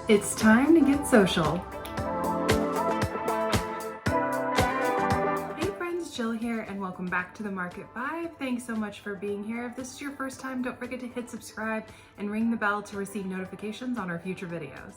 It's time to get social. Hey friends, Jill here and welcome back to The Market Vibe. Thanks so much for being here. If this is your first time, don't forget to hit subscribe and ring the bell to receive notifications on our future videos.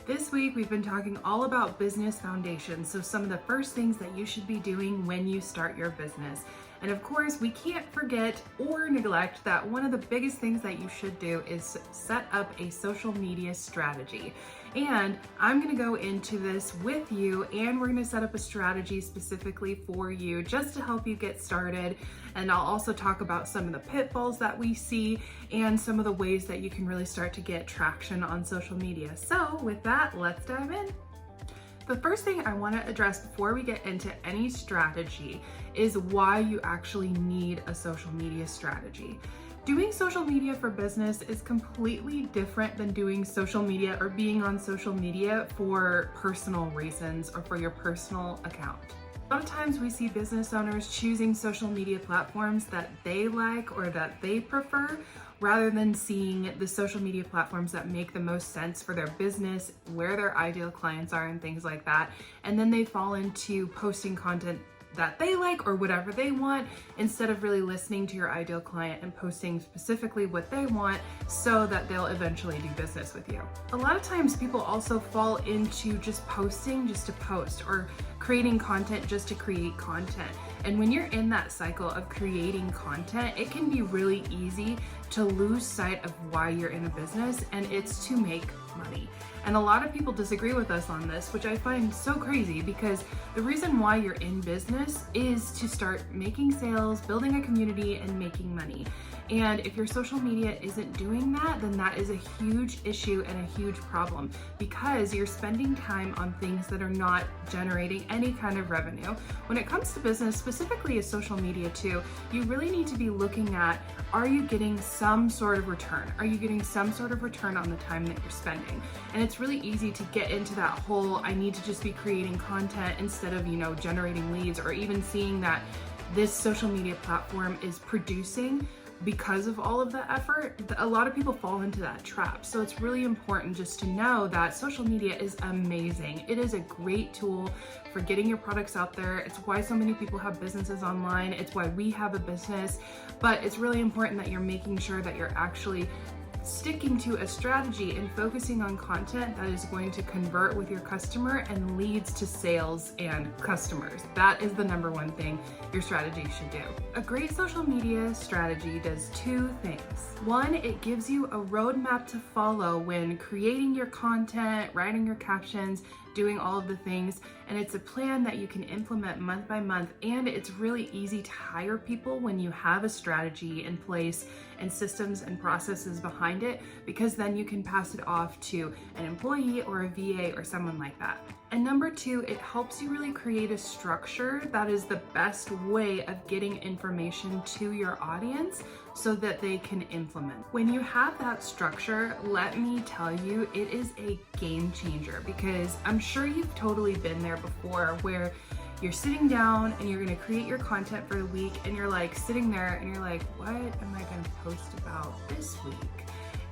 This week, we've been talking all about business foundations, so some of the first things that you should be doing when you start your business. And of course, we can't forget or neglect that one of the biggest things that you should do is set up a social media strategy. And I'm gonna go into this with you, and we're gonna set up a strategy specifically for you just to help you get started. And I'll also talk about some of the pitfalls that we see and some of the ways that you can really start to get traction on social media. So with that, let's dive in. The first thing I want to address before we get into any strategy is why you actually need a social media strategy. Doing social media for business is completely different than doing social media or being on social media for personal reasons or for your personal account. A lot of times we see business owners choosing social media platforms that they like or that they prefer, rather than seeing the social media platforms that make the most sense for their business, where their ideal clients are and things like that. And then they fall into posting content that they like or whatever they want, instead of really listening to your ideal client and posting specifically what they want so that they'll eventually do business with you. A lot of times people also fall into just posting just to post or creating content just to create content. And when you're in that cycle of creating content, it can be really easy to lose sight of why you're in a business, and it's to make money. And a lot of people disagree with us on this, which I find so crazy, because the reason why you're in business is to start making sales, building a community, and making money. And if your social media isn't doing that, then that is a huge issue and a huge problem, because you're spending time on things that are not generating any kind of revenue. When it comes to business, specifically as social media too, you really need to be looking at, are you getting some sort of return? Are you getting some sort of return on the time that you're spending? And it's really easy to get into that whole, I need to just be creating content instead of, generating leads, or even seeing that this social media platform is producing because of all of the effort. A lot of people fall into that trap. So it's really important just to know that social media is amazing. It is a great tool for getting your products out there. It's why so many people have businesses online. It's why we have a business. But it's really important that you're making sure that you're actually sticking to a strategy and focusing on content that is going to convert with your customer and leads to sales and customers. That is the number one thing your strategy should do. A great social media strategy does two things. One, it gives you a roadmap to follow when creating your content, writing your captions, doing all of the things, and it's a plan that you can implement month by month. And it's really easy to hire people when you have a strategy in place and systems and processes behind it, because then you can pass it off to an employee or a VA or someone like that. And number two, it helps you really create a structure that is the best way of getting information to your audience so that they can implement. When you have that structure, let me tell you, it is a game changer, because I'm sure you've totally been there before, where you're sitting down and you're gonna create your content for the week, and you're like sitting there and you're like, what am I gonna post about this week?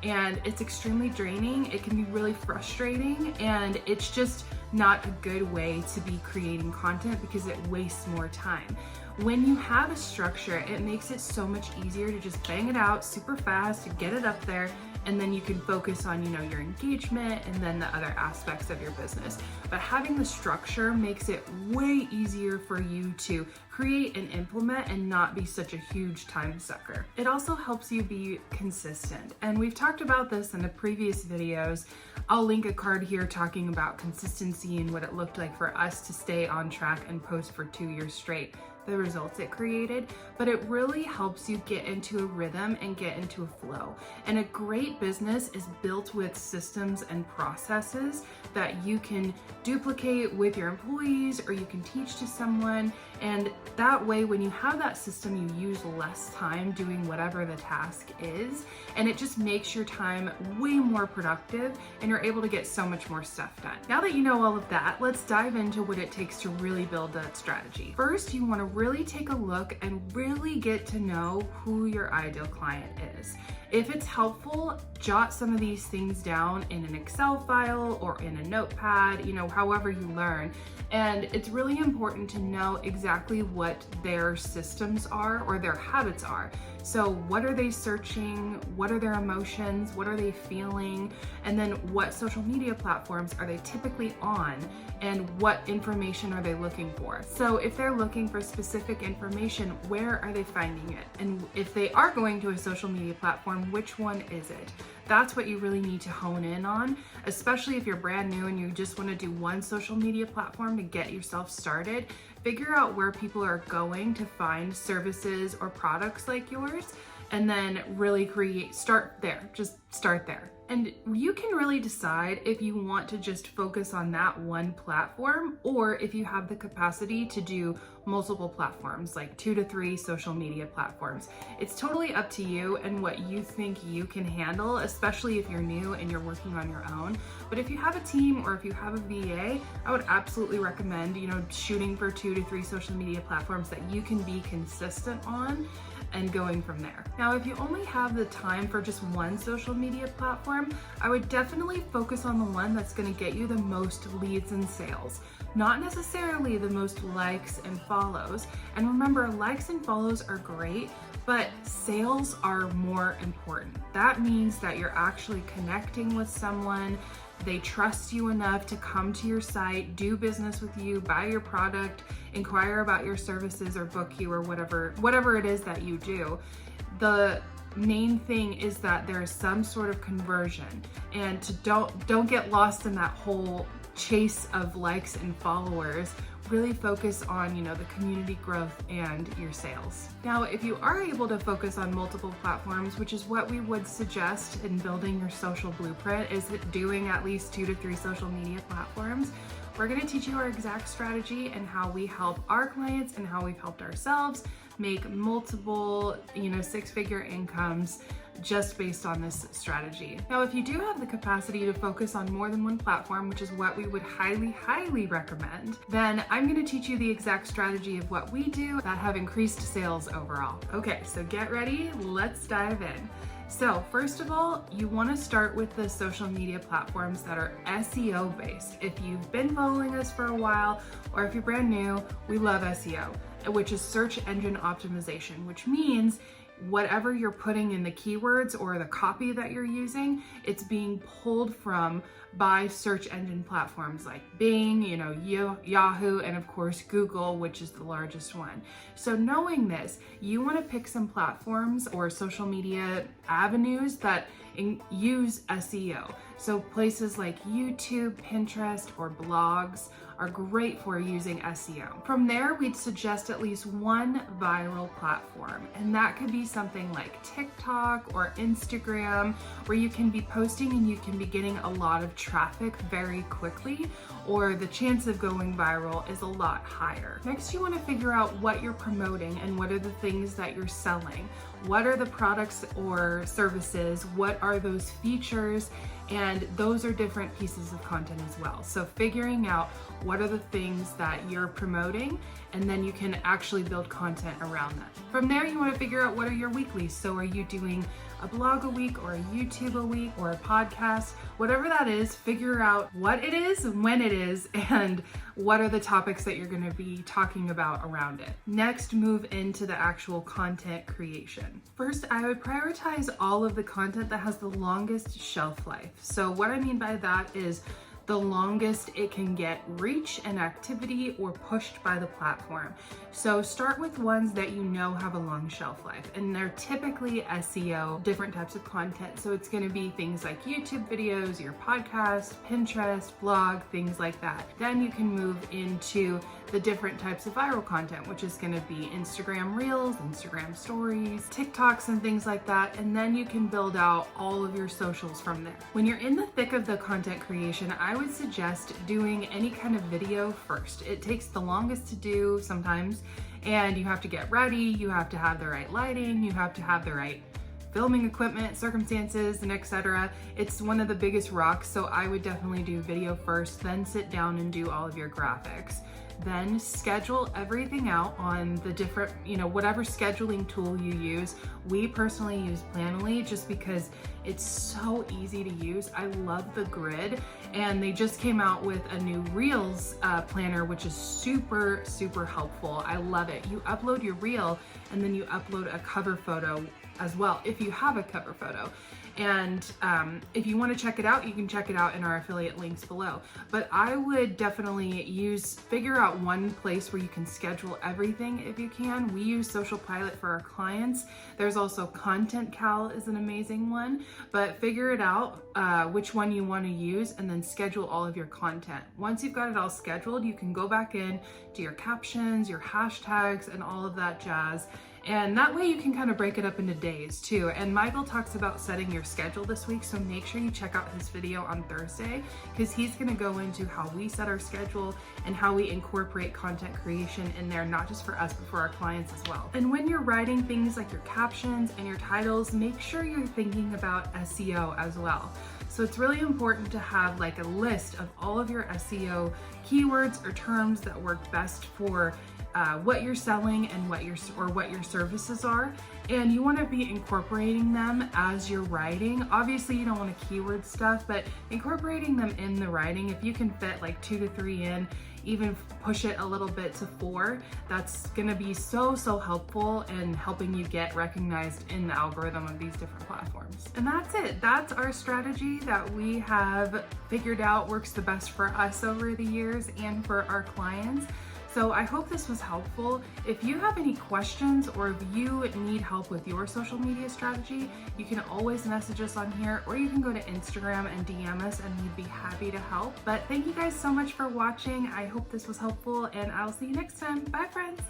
And it's extremely draining. It can be really frustrating, and it's just not a good way to be creating content because it wastes more time. When you have a structure, it makes it so much easier to just bang it out super fast, to get it up there, and then you can focus on, your engagement and then the other aspects of your business. But having the structure makes it way easier for you to create and implement and not be such a huge time sucker. It also helps you be consistent. And we've talked about this in the previous videos. I'll link a card here talking about consistency and what it looked like for us to stay on track and post for 2 years straight, the results it created. But it really helps you get into a rhythm and get into a flow. And a great business is built with systems and processes that you can duplicate with your employees, or you can teach to someone. And that way, when you have that system, you use less time doing whatever the task is, and it just makes your time way more productive, and you're able to get so much more stuff done. Now that you know all of that, let's dive into what it takes to really build that strategy. First, you want to really take a look and really get to know who your ideal client is. If it's helpful, jot some of these things down in an Excel file or in a notepad, however you learn. And it's really important to know exactly what their systems are or their habits are. So what are they searching? What are their emotions? What are they feeling? And then what social media platforms are they typically on? And what information are they looking for? So if they're looking for specific information, where are they finding it? And if they are going to a social media platform, which one is it? That's what you really need to hone in on, especially if you're brand new and you just want to do one social media platform to get yourself started. Figure out where people are going to find services or products like yours, and then really start there. Just start there. And you can really decide if you want to just focus on that one platform, or if you have the capacity to do multiple platforms, like 2 to 3 social media platforms. It's totally up to you and what you think you can handle, especially if you're new and you're working on your own. But if you have a team or if you have a VA, I would absolutely recommend, shooting for 2 to 3 social media platforms that you can be consistent on and going from there. Now, if you only have the time for just one social media platform, I would definitely focus on the one that's going to get you the most leads and sales, not necessarily the most likes and follows. And remember, likes and follows are great, but sales are more important. That means that you're actually connecting with someone. They trust you enough to come to your site, do business with you, buy your product, inquire about your services, or book you, or whatever it is that you do. The main thing is that there is some sort of conversion, and don't get lost in that whole chase of likes and followers. Really focus on, the community growth and your sales. Now, if you are able to focus on multiple platforms, which is what we would suggest in building your social blueprint, is doing at least 2 to 3 social media platforms. We're going to teach you our exact strategy and how we help our clients and how we've helped ourselves make multiple, 6-figure incomes just based on this strategy. Now, if you do have the capacity to focus on more than one platform, which is what we would highly, highly recommend, then I'm going to teach you the exact strategy of what we do that have increased sales overall. Okay, so get ready, let's dive in. So first of all, you want to start with the social media platforms that are SEO based. If you've been following us for a while, or if you're brand new, we love SEO, which is search engine optimization, which means whatever you're putting in the keywords or the copy that you're using, it's being pulled from by search engine platforms like Bing, Yahoo, and of course Google, which is the largest one. So knowing this, you want to pick some platforms or social media avenues that use SEO. So places like YouTube, Pinterest, or blogs are great for using SEO. From there, we'd suggest at least one viral platform, and that could be something like TikTok or Instagram, where you can be posting and you can be getting a lot of traffic very quickly, or the chance of going viral is a lot higher. Next, you want to figure out what you're promoting and what are the things that you're selling. What are the products or services? What are those features? And those are different pieces of content as well. So figuring out what are the things that you're promoting, and then you can actually build content around that. From there, you want to figure out what are your weeklies. So are you doing a blog a week, or a YouTube a week, or a podcast? Whatever that is, figure out what it is, when it is, and what are the topics that you're going to be talking about around it. Next, move into the actual content creation. First, I would prioritize all of the content that has the longest shelf life. So what I mean by that is the longest it can get reach and activity or pushed by the platform. So start with ones that you know have a long shelf life, and they're typically SEO, different types of content. So it's going to be things like YouTube videos, your podcast, Pinterest, blog, things like that. Then you can move into the different types of viral content, which is going to be Instagram Reels, Instagram Stories, TikToks, and things like that. And then you can build out all of your socials from there. When you're in the thick of the content creation, I would suggest doing any kind of video first. It takes the longest to do sometimes, and you have to get ready, you have to have the right lighting, you have to have the right filming equipment, circumstances, and etc. It's one of the biggest rocks, so I would definitely do video first, then sit down and do all of your graphics. Then schedule everything out on the different, whatever scheduling tool you use. We personally use Planoly just because it's so easy to use. I love the grid, and they just came out with a new Reels planner, which is super, super helpful. I love it. You upload your reel and then you upload a cover photo as well, if you have a cover photo. And if you want to check it out, you can check it out in our affiliate links below. But I would definitely figure out one place where you can schedule everything if you can. We use Social Pilot for our clients. There's also Content Cal is an amazing one, but figure it out which one you want to use and then schedule all of your content. Once you've got it all scheduled, you can go back in to your captions, your hashtags, and all of that jazz. And that way you can kind of break it up into days too. And Michael talks about setting your schedule this week, so make sure you check out his video on Thursday, because he's gonna go into how we set our schedule and how we incorporate content creation in there, not just for us, but for our clients as well. And when you're writing things like your captions and your titles, make sure you're thinking about SEO as well. So it's really important to have like a list of all of your SEO keywords or terms that work best for what you're selling and what your services are, and you want to be incorporating them as you're writing. Obviously you don't want to keyword stuff, but incorporating them in the writing, if you can fit like 2 to 3 in, even push it a little bit to 4, that's gonna be so helpful in helping you get recognized in the algorithm of these different platforms. And that's it. That's our strategy that we have figured out works the best for us over the years and for our clients. So I hope this was helpful. If you have any questions or if you need help with your social media strategy, you can always message us on here, or you can go to Instagram and DM us and we'd be happy to help. But thank you guys so much for watching. I hope this was helpful, and I'll see you next time. Bye, friends.